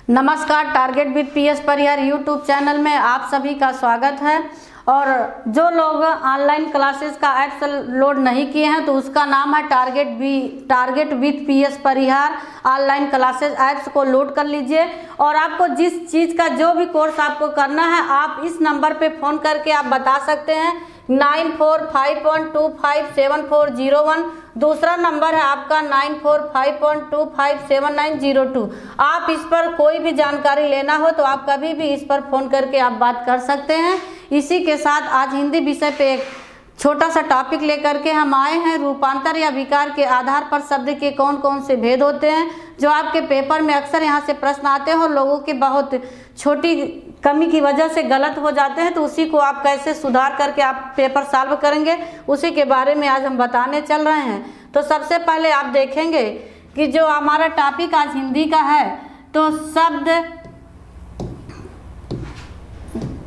नमस्कार, target with PS Parihar YouTube channel में आप सभी का स्वागत है। और जो लोग ऑनलाइन क्लासेस का ऐप्स लोड नहीं किए हैं तो उसका नाम है target with PS Parihar. Online classes apps को लोड कर लीजिए और आपको जिस चीज़ का जो भी कोर्स आपको करना है आप इस नंबर पे फ़ोन करके आप बता सकते हैं 9451257401। दूसरा नंबर है आपका 9451257902। आप इस पर कोई भी जानकारी लेना हो तो आप कभी भी इस पर फ़ोन करके आप बात कर सकते हैं। इसी के साथ आज हिंदी विषय पे एक छोटा सा टॉपिक लेकर के हम आए हैं। रूपांतर या विकार के आधार पर शब्द के कौन कौन से भेद होते हैं, जो आपके पेपर में अक्सर यहाँ से प्रश्न आते हैं और लोगों के बहुत छोटी कमी की वजह से गलत हो जाते हैं, तो उसी को आप कैसे सुधार करके आप पेपर सॉल्व करेंगे उसी के बारे में आज हम बताने चल रहे हैं। तो सबसे पहले आप देखेंगे कि जो हमारा टॉपिक आज हिंदी का है तो शब्द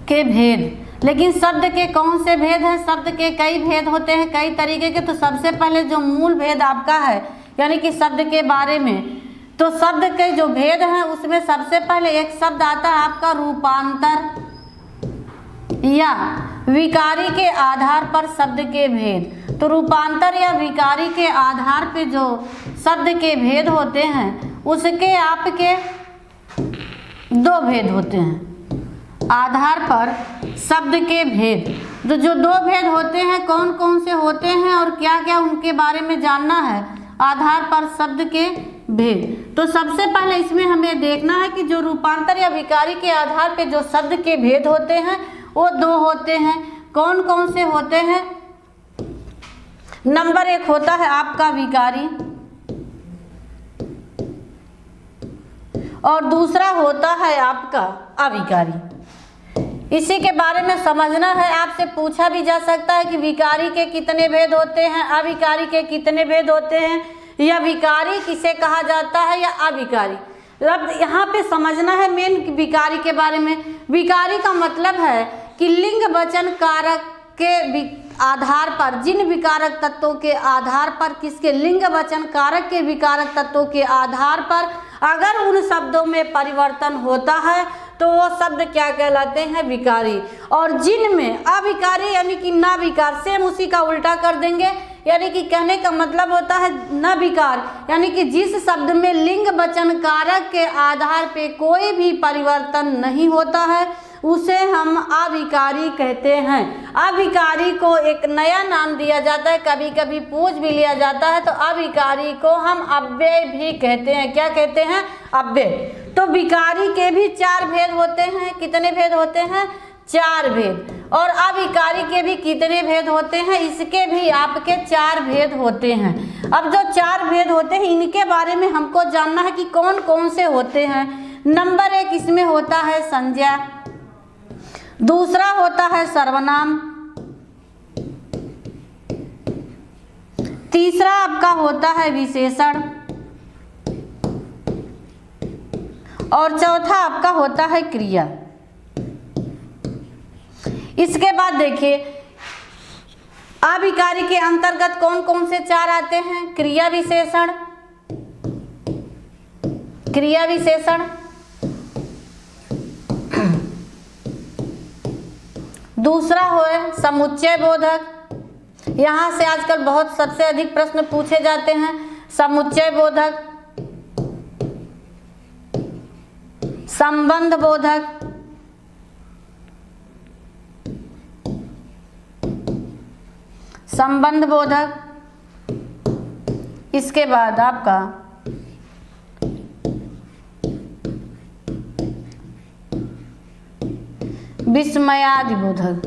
के भेद। लेकिन शब्द के कौन से भेद हैं? शब्द के कई भेद होते हैं, कई तरीके के। तो सबसे पहले जो मूल भेद आपका है यानी कि शब्द के बारे में, तो शब्द के जो भेद हैं उसमें सबसे पहले एक शब्द आता है आपका रूपांतर या विकारी के आधार पर शब्द के भेद। तो रूपांतर या विकारी के आधार पे जो शब्द के भेद होते हैं उसके आपके दो भेद होते हैं। आधार पर शब्द के भेद, तो जो दो भेद होते हैं कौन कौन से होते हैं और क्या क्या उनके बारे में जानना है। आधार पर शब्द के भेद, तो सबसे पहले इसमें हमें देखना है कि जो रूपांतर या विकारी के आधार पे जो शब्द के भेद होते हैं वो दो होते हैं। कौन कौन से होते हैं? नंबर एक होता है आपका विकारी और दूसरा होता है आपका अविकारी। इसी के बारे में समझना है। आपसे पूछा भी जा सकता है कि विकारी के कितने भेद होते हैं, अविकारी के कितने भेद होते हैं, या विकारी किसे कहा जाता है या अविकारी। अब यहाँ पे समझना है मेन विकारी के बारे में। विकारी का मतलब है कि लिंग वचन कारक के आधार पर, जिन विकारक तत्वों के आधार पर, किसके लिंग वचन कारक के विकारक तत्वों के आधार पर अगर उन शब्दों में परिवर्तन होता है तो वो शब्द क्या कहलाते हैं? विकारी। और जिनमें अविकारी यानी कि ना विकार, सेम उसी का उल्टा कर देंगे, यानी कि कहने का मतलब होता है न विकार, यानी कि जिस शब्द में लिंग वचन कारक के आधार पे कोई भी परिवर्तन नहीं होता है उसे हम अविकारी कहते हैं। अविकारी को एक नया नाम दिया जाता है, कभी कभी पूछ भी लिया जाता है, तो अविकारी को हम अव्यय भी कहते हैं। क्या कहते हैं? अव्यय। तो विकारी के भी चार भेद होते हैं। कितने भेद होते हैं? चार भेद। और अविकारी के भी कितने भेद होते हैं? इसके भी आपके चार भेद होते हैं। अब जो चार भेद होते हैं इनके बारे में हमको जानना है कि कौन कौन से होते हैं। नंबर एक इसमें होता है संज्ञा, दूसरा होता है सर्वनाम, तीसरा आपका होता है विशेषण और चौथा आपका होता है क्रिया। इसके बाद देखिए अविकारी के अंतर्गत कौन कौन से चार आते हैं? क्रिया विशेषण, दूसरा है समुच्चय बोधक। यहाँ से आजकल बहुत सबसे अधिक प्रश्न पूछे जाते हैं। समुच्चय बोधक, संबंध बोधक, इसके बाद आपका विस्मयादि बोधक।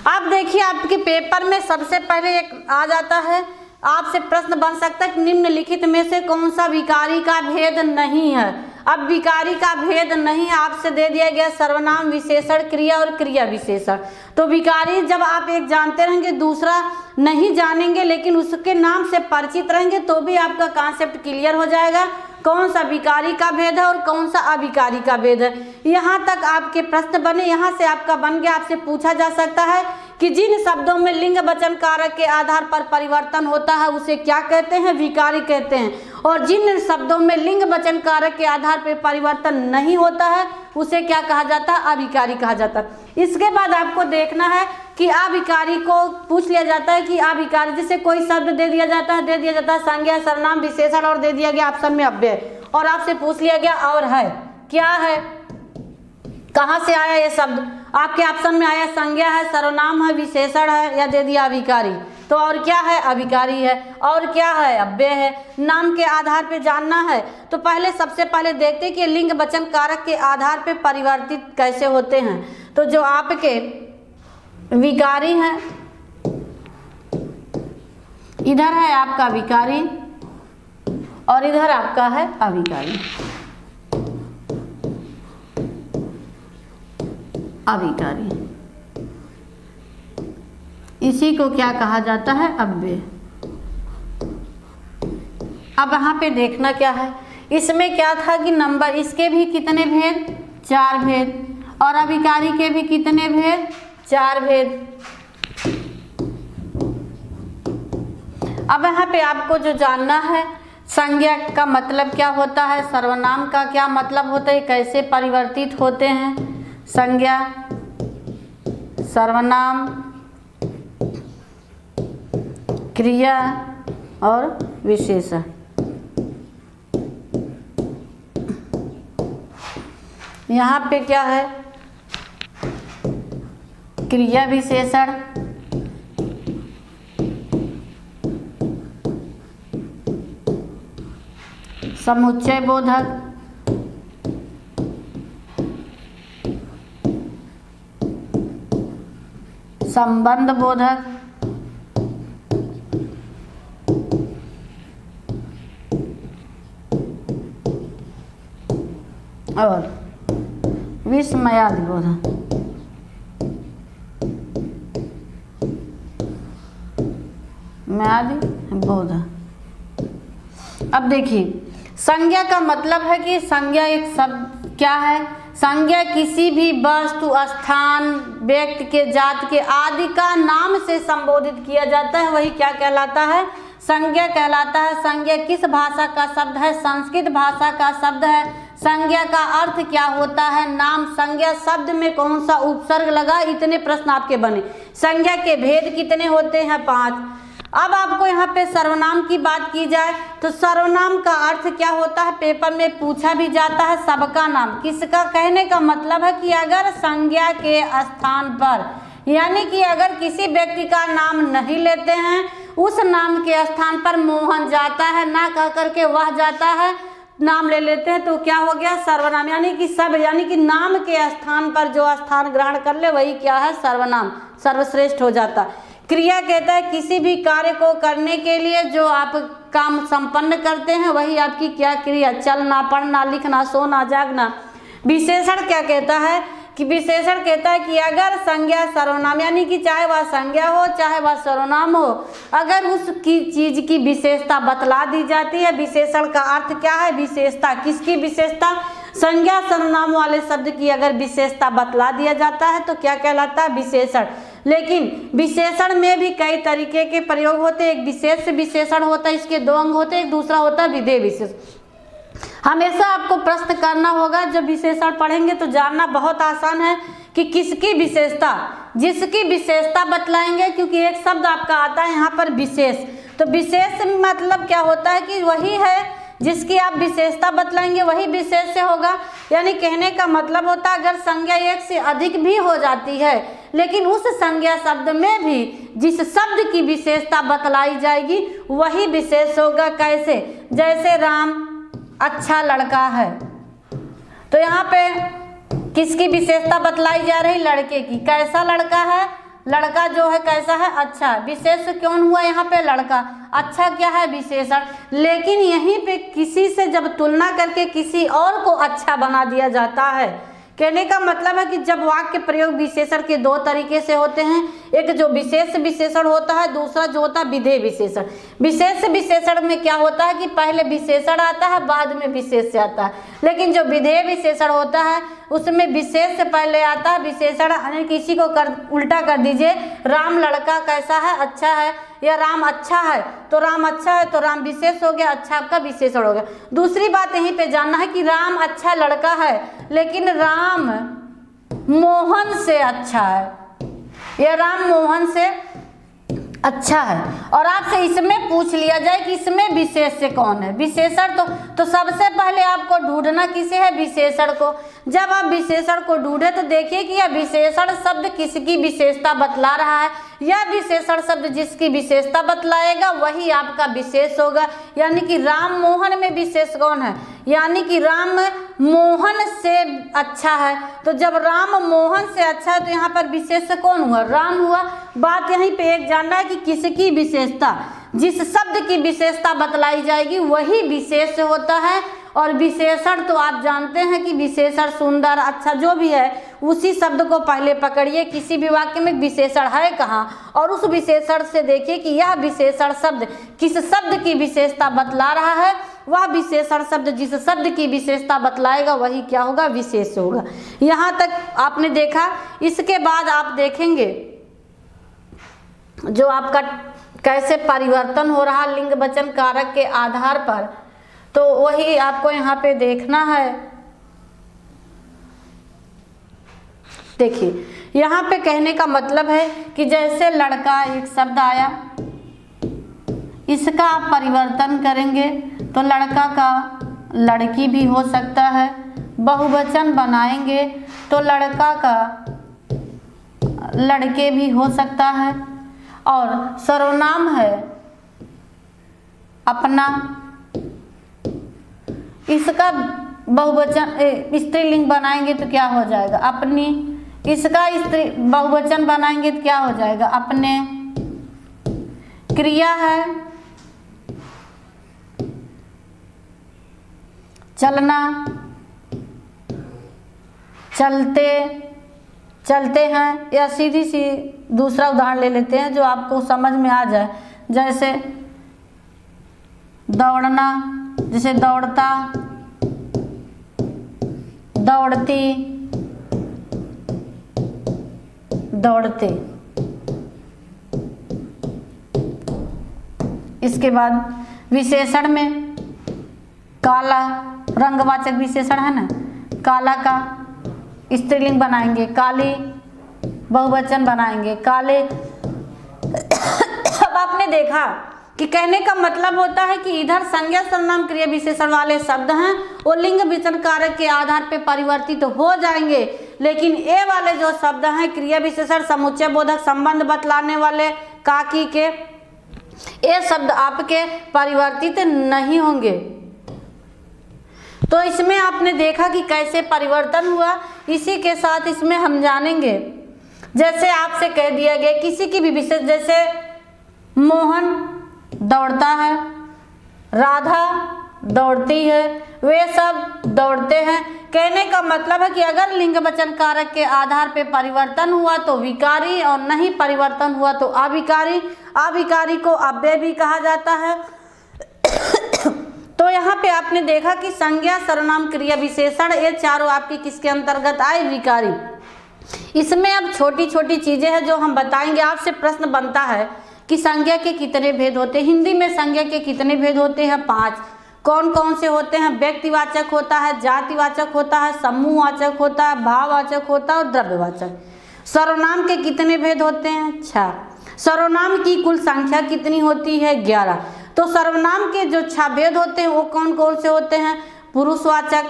आप देखिए आपके पेपर में सबसे पहले एक आ जाता है, आपसे प्रश्न बन सकता है कि निम्नलिखित में से कौन सा विकारी का भेद नहीं है। अब विकारी का भेद नहीं आपसे दे दिया गया सर्वनाम, विशेषण, क्रिया और क्रिया विशेषण। तो विकारी जब आप एक जानते रहेंगे दूसरा नहीं जानेंगे लेकिन उसके नाम से परिचित रहेंगे तो भी आपका कॉन्सेप्ट क्लियर हो जाएगा कौन सा विकारी का भेद है और कौन सा अविकारी का भेद है। यहाँ तक आपके प्रश्न बने, यहाँ से आपका बन गया। आपसे पूछा जा सकता है कि जिन शब्दों में लिंग वचन कारक के आधार पर परिवर्तन होता है उसे क्या कहते हैं, विकारी कहते हैं। और जिन शब्दों में लिंग वचन कारक के आधार पर परिवर्तन नहीं होता है उसे क्या कहा जाता है, अविकारी कहा जाता है। इसके बाद आपको देखना है कि अविकारी को पूछ लिया जाता है कि अविकारी, जैसे कोई शब्द दे दिया जाता है संज्ञा, सर्वनाम, विशेषण और दे दिया गया ऑप्शन में अव्यय, और आपसे पूछ लिया गया और है, क्या है, कहाँ से आया ये शब्द, आपके ऑप्शन में आया संज्ञा है, सर्वनाम है, विशेषण है, या दे दिया अविकारी। तो और क्या है, अविकारी है। और क्या है, अव्यय है। नाम के आधार पे जानना है तो सबसे पहले देखते हैं कि लिंग वचन कारक के आधार पे परिवर्तित कैसे होते हैं। तो जो आपके विकारी हैं, इधर है आपका विकारी और इधर आपका है अविकारी। अविकारी इसी को क्या कहा जाता है, अव्यय। अब यहाँ पे देखना क्या है, इसमें क्या था कि नंबर, इसके भी कितने भेद, 4 भेद, और अविकारी के भी कितने भेद, 4 भेद। अब यहाँ पे आपको जो जानना है, संज्ञा का मतलब क्या होता है, सर्वनाम का क्या मतलब होता है, कैसे परिवर्तित होते हैं संज्ञा, सर्वनाम, क्रिया और विशेषण। यहाँ पे क्या है, क्रिया विशेषण, समुच्चय बोधक, संबंध बोधक, और विस्मयादि बोधक। म्यादि बोधक। अब देखिए, संज्ञा का मतलब है कि संज्ञा एक शब्द क्या है, संज्ञा किसी भी वस्तु, स्थान, व्यक्ति के, जात के आदि का नाम से संबोधित किया जाता है, वही क्या कहलाता है, संज्ञा कहलाता है। संज्ञा किस भाषा का शब्द है, संस्कृत भाषा का शब्द है। संज्ञा का अर्थ क्या होता है, नाम, संज्ञा शब्द में कौन सा उपसर्ग लगा, इतने प्रश्न आपके बने। संज्ञा के भेद कितने होते हैं, 5। अब आपको यहाँ पे सर्वनाम की बात की जाए तो सर्वनाम का अर्थ क्या होता है, पेपर में पूछा भी जाता है, सबका नाम। किसका, कहने का मतलब है कि अगर संज्ञा के स्थान पर, यानी कि अगर किसी व्यक्ति का नाम नहीं लेते हैं, उस नाम के स्थान पर मोहन जाता है, ना कह करके वह जाता है, नाम ले लेते हैं, तो क्या हो गया, सर्वनाम। यानी कि सब, यानी कि नाम के स्थान पर जो स्थान ग्रहण कर ले वही क्या है, सर्वनाम, सर्वश्रेष्ठ हो जाता है। क्रिया कहता है किसी भी कार्य को करने के लिए जो आप काम संपन्न करते हैं वही आपकी क्या क्रिया, चलना, पढ़ना, लिखना, सोना, जागना। विशेषण क्या कहता है कि विशेषण कहता है कि अगर संज्ञा, सर्वनाम, यानी कि चाहे वह संज्ञा हो चाहे वह सर्वनाम हो, अगर उसकी चीज की विशेषता बतला दी जाती है। विशेषण का अर्थ क्या है, विशेषता। किसकी विशेषता, संज्ञा सर्वनाम वाले शब्द की अगर विशेषता बतला दिया जाता है तो क्या कहलाता है, विशेषण। लेकिन विशेषण में भी कई तरीके के प्रयोग होते हैं। एक विशेष विशेषण होता है, इसके 2 अंग होते हैं, एक दूसरा होता है विधेय विशेषण। हमेशा आपको प्रश्न करना होगा, जब विशेषण पढ़ेंगे तो जानना बहुत आसान है कि किसकी विशेषता, जिसकी विशेषता बतलाएंगे, क्योंकि एक शब्द आपका आता है यहाँ पर विशेष। तो विशेष मतलब क्या होता है कि वही है जिसकी आप विशेषता बतलाएंगे वही विशेष से होगा। यानी कहने का मतलब होता है अगर संज्ञा एक से अधिक भी हो जाती है, लेकिन उस संज्ञा शब्द में भी जिस शब्द की विशेषता बतलाई जाएगी वही विशेष होगा। कैसे, जैसे राम अच्छा लड़का है, तो यहाँ पे किसकी विशेषता बतलाई जा रही, लड़के की। कैसा लड़का है, लड़का जो है कैसा है, अच्छा। विशेष कौन हुआ यहाँ पे, लड़का। अच्छा क्या है, विशेषण। लेकिन यहीं पे किसी से जब तुलना करके किसी और को अच्छा बना दिया जाता है, कहने का मतलब है कि जब वाक्य प्रयोग विशेषण के 2 तरीके से होते हैं, एक जो विशेष विशेषण होता है, दूसरा जो होता है विधेय विशेषण। विशेष विशेषण में क्या होता है कि पहले विशेषण आता है बाद में विशेष्य आता है, लेकिन जो विधेय विशेषण होता है उसमें विशेष से पहले आता है विशेषण। यानी किसी को उल्टा कर दीजिए, राम लड़का कैसा है, अच्छा है, या राम अच्छा है, तो राम अच्छा है तो राम विशेष हो गया, अच्छा आपका विशेषण हो गया। दूसरी बात यहीं पे जानना है कि राम अच्छा लड़का है, लेकिन राम मोहन से अच्छा है, या राम मोहन से अच्छा है। और आपसे इसमें पूछ लिया जाए कि इसमें विशेष से कौन है, विशेषण, तो सबसे पहले आपको ढूंढना किसे है, विशेषण को। जब आप विशेषण को ढूंढे तो देखिए कि यह विशेषण शब्द किसकी विशेषता बतला रहा है। यह विशेषण शब्द जिसकी विशेषता बतलाएगा वही आपका विशेष होगा। यानी कि राम मोहन में विशेष कौन है, यानी कि राम मोहन से अच्छा है। तो जब राम मोहन से अच्छा है तो यहाँ पर विशेष कौन हुआ, राम हुआ। बात यहीं पे एक जानना है कि किसकी विशेषता, जिस शब्द की विशेषता बतलाई जाएगी वही विशेष होता है। और विशेषण तो आप जानते हैं कि विशेषण सुंदर, अच्छा जो भी है उसी शब्द को पहले पकड़िए। किसी भी वाक्य में विशेषण है कहाँ, और उस विशेषण से देखिए कि यह विशेषण शब्द किस शब्द की विशेषता बतला रहा है। वह विशेषण शब्द जिस शब्द की विशेषता बतलाएगा वही क्या होगा, विशेष होगा। यहाँ तक आपने देखा। इसके बाद आप देखेंगे जो आपका कैसे परिवर्तन हो रहा लिंग वचन कारक के आधार पर, तो वही आपको यहाँ पे देखना है। देखिए यहाँ पे कहने का मतलब है कि जैसे लड़का एक शब्द आया, इसका आप परिवर्तन करेंगे तो लड़का का लड़की भी हो सकता है। बहुवचन बनाएंगे तो लड़का का लड़के भी हो सकता है। और सर्वनाम है अपना, इसका बहुवचन स्त्रीलिंग बनाएंगे तो क्या हो जाएगा, अपनी। इसका स्त्री बहुवचन बनाएंगे तो क्या हो जाएगा, अपने। क्रिया है चलना, चलते, चलते हैं। या सीधी सी दूसरा उदाहरण ले लेते हैं जो आपको समझ में आ जाए, जैसे दौड़ना, जैसे दौड़ता, दौड़ती, दौड़ते। इसके बाद विशेषण में काला, रंगवाचक विशेषण है ना, काला का स्त्रीलिंग बनाएंगे काली, बहुवचन बनाएंगे काले। अब आपने देखा कि कहने का मतलब होता है कि इधर संज्ञा सर्वनाम क्रिया विशेषण वाले शब्द हैं वो लिंग वचन कारक के आधार पे परिवर्तित तो हो जाएंगे, लेकिन ए वाले जो शब्द हैं क्रिया विशेषण समुच्चय बोधक संबंध बतलाने वाले काकी के, ये शब्द आपके परिवर्तित नहीं होंगे। तो इसमें आपने देखा कि कैसे परिवर्तन हुआ, इसी के साथ इसमें हम जानेंगे। जैसे आपसे कह दिया गया किसी की भी विशेष, जैसे मोहन दौड़ता है, राधा दौड़ती है, वे सब दौड़ते हैं। कहने का मतलब है कि अगर लिंग वचन कारक के आधार पे परिवर्तन हुआ तो विकारी, और नहीं परिवर्तन हुआ तो अविकारी। अविकारी को अव्यय भी कहा जाता है। तो यहाँ पे आपने देखा कि संज्ञा सर्वनाम क्रिया विशेषण ये चारों आपकी किसके अंतर्गत आए, विकारी। इसमें अब छोटी छोटी चीजें हैं जो हम बताएंगे। आपसे प्रश्न बनता है कि संज्ञा के कितने भेद होते हैं। हिंदी में संज्ञा के कितने भेद होते हैं, 5। कौन कौन से होते हैं, व्यक्तिवाचक होता है, जातिवाचक होता है, समूहवाचक होता है, भाववाचक होता है और द्रव्यवाचक। सर्वनाम के कितने भेद होते हैं, 6। सर्वनाम की कुल संख्या कितनी होती है, 11। तो सर्वनाम के जो 6 भेद होते हैं वो कौन कौन से होते हैं, पुरुषवाचक,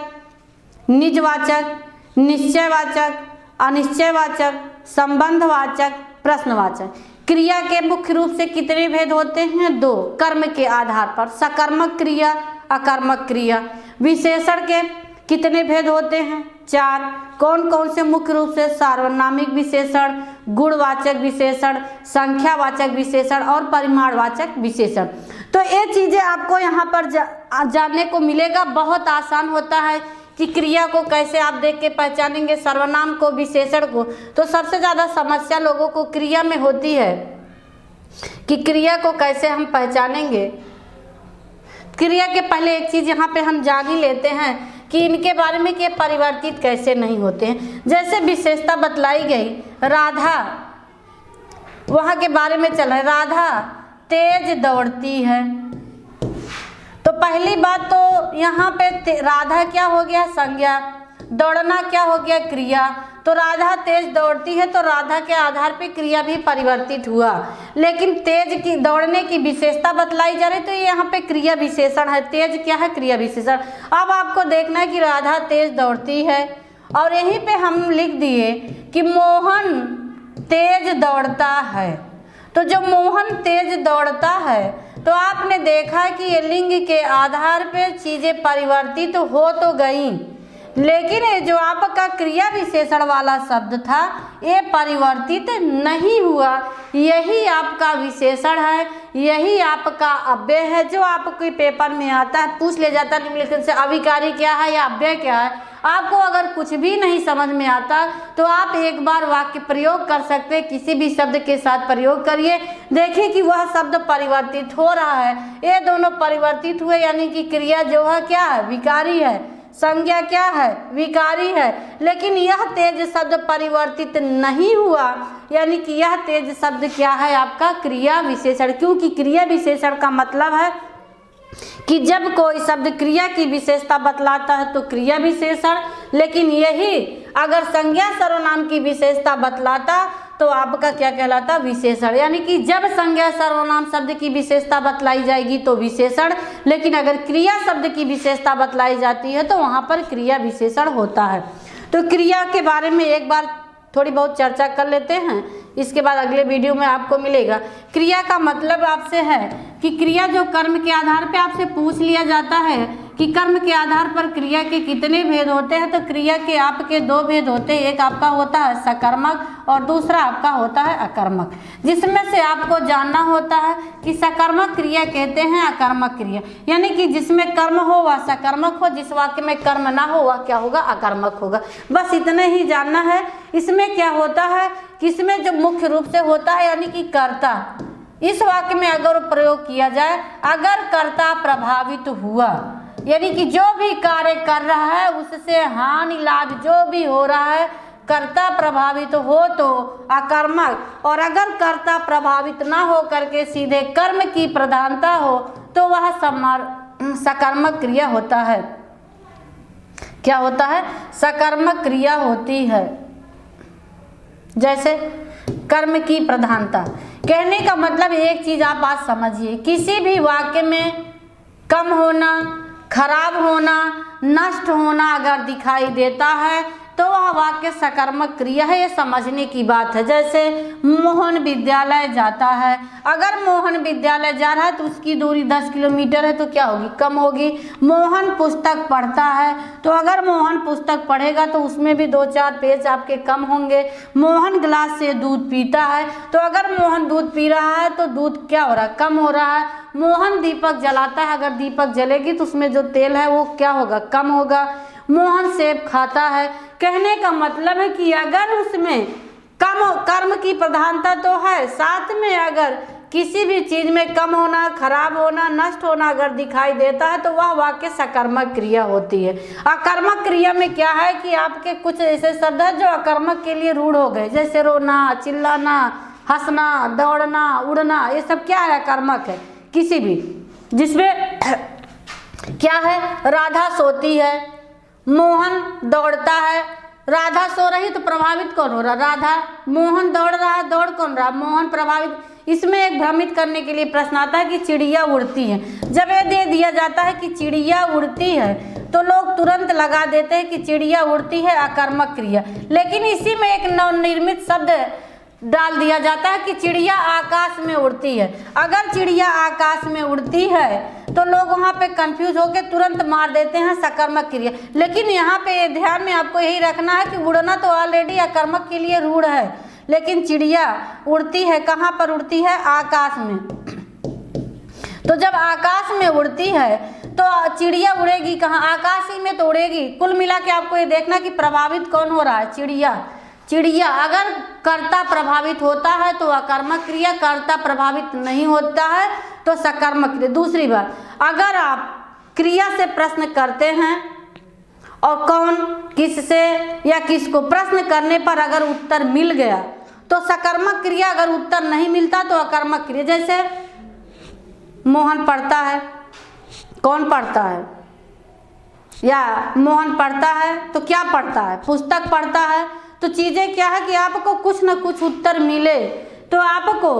निजवाचक, निश्चयवाचक, अनिश्चयवाचक, संबंधवाचक, प्रश्नवाचक। क्रिया के मुख्य रूप से कितने भेद होते हैं, 2। कर्म के आधार पर, सकर्मक क्रिया, अकर्मक क्रिया। विशेषण के कितने भेद होते हैं, 4। कौन कौन से मुख्य रूप से, सार्वनामिक विशेषण, गुणवाचक विशेषण, संख्यावाचक विशेषण और परिमाणवाचक विशेषण। तो ये चीजें आपको यहाँ पर जानने को मिलेगा। बहुत आसान होता है कि क्रिया को कैसे आप देख के पहचानेंगे, सर्वनाम को, विशेषण को। तो सबसे ज़्यादा समस्या लोगों को क्रिया में होती है कि क्रिया को कैसे हम पहचानेंगे। क्रिया के पहले एक चीज़ यहाँ पे हम जान ही लेते हैं कि इनके बारे में कि ये परिवर्तित कैसे नहीं होते हैं। जैसे विशेषता बतलाई गई, राधा वहाँ के बारे में चल रहा है, राधा तेज दौड़ती है। तो पहली बात तो यहाँ पे राधा क्या हो गया, संज्ञा, दौड़ना क्या हो गया, क्रिया। तो राधा तेज दौड़ती है, तो राधा के आधार पे क्रिया भी परिवर्तित हुआ। लेकिन तेज की दौड़ने की विशेषता बतलाई जा रही, तो ये यहाँ पे क्रिया विशेषण है। तेज क्या है, क्रिया विशेषण। अब आपको देखना है कि राधा तेज दौड़ती है, और यहीं पे हम लिख दिए कि मोहन तेज दौड़ता है। तो जो मोहन तेज दौड़ता है, तो आपने देखा कि ये लिंग के आधार पे चीजें परिवर्तित हो तो गई, लेकिन ये जो आपका क्रिया विशेषण वाला शब्द था ये परिवर्तित नहीं हुआ। यही आपका विशेषण है, यही आपका अव्यय है, जो आपके पेपर में आता है, पूछ ले जाता है निम्नलिखित से अभिकारी क्या है या अव्यय क्या है। आपको अगर कुछ भी नहीं समझ में आता तो आप एक बार वाक्य प्रयोग कर सकते हैं, किसी भी शब्द के साथ प्रयोग करिए, देखिए कि वह शब्द परिवर्तित हो रहा है। ये दोनों परिवर्तित हुए, यानी कि क्रिया जो है क्या है, विकारी है, संज्ञा क्या है, विकारी है। लेकिन यह तेज शब्द परिवर्तित नहीं हुआ, यानी कि यह तेज शब्द क्या है, आपका क्रिया विशेषण। क्योंकि क्रिया विशेषण का मतलब है कि जब कोई शब्द क्रिया की विशेषता बतलाता है तो क्रिया विशेषण, लेकिन यही अगर संज्ञा सर्वनाम की विशेषता बतलाता तो आपका क्या कहलाता, विशेषण। यानी कि जब संज्ञा सर्वनाम शब्द की विशेषता बतलाई जाएगी तो विशेषण, लेकिन अगर क्रिया शब्द की विशेषता बतलाई जाती है तो वहाँ पर क्रिया विशेषण होता है। तो क्रिया के बारे में एक बार थोड़ी बहुत चर्चा कर लेते हैं, इसके बाद अगले वीडियो में आपको मिलेगा। क्रिया का मतलब आपसे है कि क्रिया जो कर्म के आधार पे आपसे पूछ लिया जाता है कि कर्म के आधार पर क्रिया के कितने भेद होते हैं, तो क्रिया के आपके दो भेद होते हैं, एक आपका होता है सकर्मक और दूसरा आपका होता है अकर्मक। जिसमें से आपको जानना होता है कि सकर्मक क्रिया कहते हैं अकर्मक क्रिया, यानी कि जिसमें कर्म हो वह सकर्मक हो, जिस वाक्य में कर्म ना हो वह क्या होगा, अकर्मक होगा। बस इतने ही जानना है। इसमें क्या होता है कि इसमें जो मुख्य रूप से होता है यानी कि कर्ता, इस वाक्य में अगर प्रयोग किया जाए, अगर कर्ता प्रभावित हुआ, यानी कि जो भी कार्य कर रहा है उससे हानि लाभ जो भी हो रहा है कर्ता प्रभावित हो तो अकर्मक, और अगर कर्ता प्रभावित ना हो करके सीधे कर्म की प्रधानता हो तो वह सकर्मक क्रिया होता है। क्या होता है, सकर्मक क्रिया होती है। जैसे कर्म की प्रधानता, कहने का मतलब एक चीज आप बात समझिए, किसी भी वाक्य में कम होना, खराब होना, नष्ट होना अगर दिखाई देता है तो वह वाक्य सकर्मक क्रिया है, ये समझने की बात है। जैसे मोहन विद्यालय जाता है, अगर मोहन विद्यालय जा रहा है तो उसकी दूरी 10 किलोमीटर है तो क्या होगी, कम होगी। मोहन पुस्तक पढ़ता है, तो अगर मोहन पुस्तक पढ़ेगा तो उसमें भी 2-4 पेज आपके कम होंगे। मोहन गिलास से दूध पीता है, तो अगर मोहन दूध पी रहा है तो दूध क्या हो रहा है, कम हो रहा है। मोहन दीपक जलाता है, अगर दीपक जलेगी तो उसमें जो तेल है वो क्या होगा, कम होगा। मोहन सेब खाता है, कहने का मतलब है कि अगर उसमें कम कर्म की प्रधानता तो है, साथ में अगर किसी भी चीज में कम होना, खराब होना, नष्ट होना अगर दिखाई देता है तो वह वाक्य सकर्मक क्रिया होती है। अकर्मक क्रिया में क्या है कि आपके कुछ ऐसे शब्द है जो अकर्मक के लिए रूढ़ हो गए, जैसे रोना, चिल्लाना, हंसना, दौड़ना, उड़ना, ये सब क्या है, अकर्मक है। किसी भी जिसमें क्या है, राधा सोती है, मोहन दौड़ता है। राधा सो रही तो प्रभावित कौन हो रहा, राधा। मोहन दौड़ रहा है, दौड़ कौन रहा, मोहन प्रभावित। इसमें एक भ्रमित करने के लिए प्रश्न आता है कि चिड़िया उड़ती है। जब ये दे दिया जाता है कि चिड़िया उड़ती है तो लोग तुरंत लगा देते हैं कि चिड़िया उड़ती है अकर्मक क्रिया, लेकिन इसी में एक नवनिर्मित शब्द डाल दिया जाता है कि चिड़िया आकाश में उड़ती है। अगर चिड़िया आकाश में उड़ती है तो लोग वहाँ पे कंफ्यूज होकर तुरंत मार देते हैं सकर्मक क्रिया, लेकिन यहाँ पे ध्यान में आपको यही रखना है कि उड़ना तो ऑलरेडी अकर्मक के लिए रूढ़ है, लेकिन चिड़िया उड़ती है, कहाँ पर उड़ती है, आकाश में। तो जब आकाश में उड़ती है तो चिड़िया उड़ेगी कहाँ, आकाश ही में तो उड़ेगी। कुल मिला के आपको ये देखना कि प्रभावित कौन हो रहा है, चिड़िया। चिड़िया अगर कर्ता प्रभावित होता है तो अकर्मक क्रिया, कर्ता प्रभावित नहीं होता है तो सकर्मक क्रिया। दूसरी बात, अगर आप क्रिया से प्रश्न करते हैं और कौन किससे या किसको प्रश्न करने पर अगर उत्तर मिल गया तो सकर्मक क्रिया, अगर उत्तर नहीं मिलता तो अकर्मक क्रिया। जैसे मोहन पढ़ता है, कौन पढ़ता है, या मोहन पढ़ता है तो क्या पढ़ता है, पुस्तक पढ़ता है। तो चीज़ें क्या है कि आपको कुछ न कुछ उत्तर मिले, तो आपको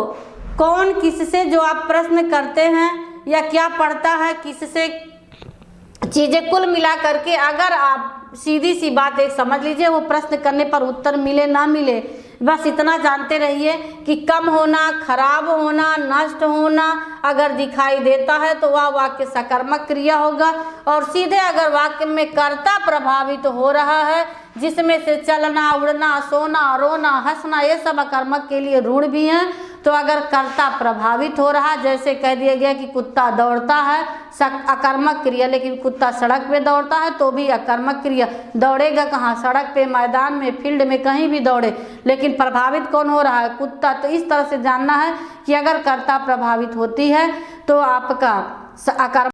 कौन किससे जो आप प्रश्न करते हैं या क्या पढ़ता है किससे, चीज़ें कुल मिला करके अगर आप सीधी सी बात एक समझ लीजिए, वो प्रश्न करने पर उत्तर मिले ना मिले, बस इतना जानते रहिए कि कम होना, खराब होना, नष्ट होना अगर दिखाई देता है तो वह वाक्य सकर्मक क्रिया होगा। और सीधे अगर वाक्य में कर्ता प्रभावित हो रहा है, जिसमें से चलना, उड़ना, सोना, रोना, हंसना, ये सब अकर्मक के लिए ऋण भी हैं, तो अगर कर्ता प्रभावित हो रहा, जैसे कह दिया गया कि कुत्ता दौड़ता है, अकर्मक क्रिया, लेकिन कुत्ता सड़क पे दौड़ता है तो भी अकर्मक क्रिया। दौड़ेगा कहाँ, सड़क पे, मैदान में, फील्ड में, कहीं भी दौड़े, लेकिन प्रभावित कौन हो रहा है, कुत्ता। तो इस तरह से जानना है कि अगर कर्ता प्रभावित होती है तो आपका अकर्मक